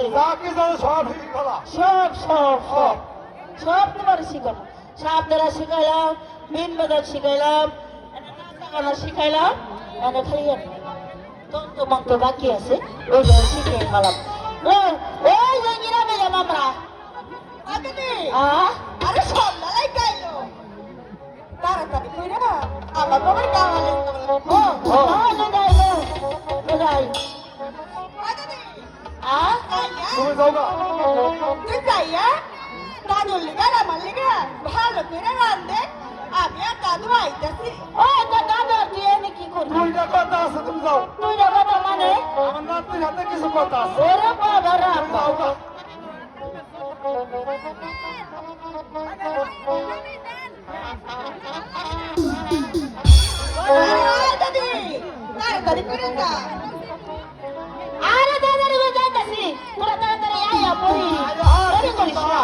আছে যাকে জানো সব শিখলা সব সব সব সব তোমার শিখাবো সাপ দ্বারা শিখাইলাম বিন বাজার শিখাইলাম গানা শিখাইলাম মানে খালি তন্ত্র মন্ত্র বাকি আছে ওইগুলো শিখিয়ে গেলাম ওই যে গ্রামে যাবো আমরা আরে সব লালাই গাইলো তাড়াতাড়ি কইরা আমার বাবার গাওয়ালে তুমি যাও না তুই যাইয়া দাদুর লিগা আমার লিগা ভালো করে রান্ধে আমি আর দাদু আইতাছি তুই এনে কি করবি দুইটা কথা আছে তুমি যাও তুই যাবো তো মানে আমার নাতির হাতে কিছু কথা আছে ওরে বাবা রে তুমি যাও না দাদি তাড়াতাড়ি করে যা আরে দাদারে যাইতাছি তোরা তাড়াতাড়ি আইয়া পড়ি দেরি করিস না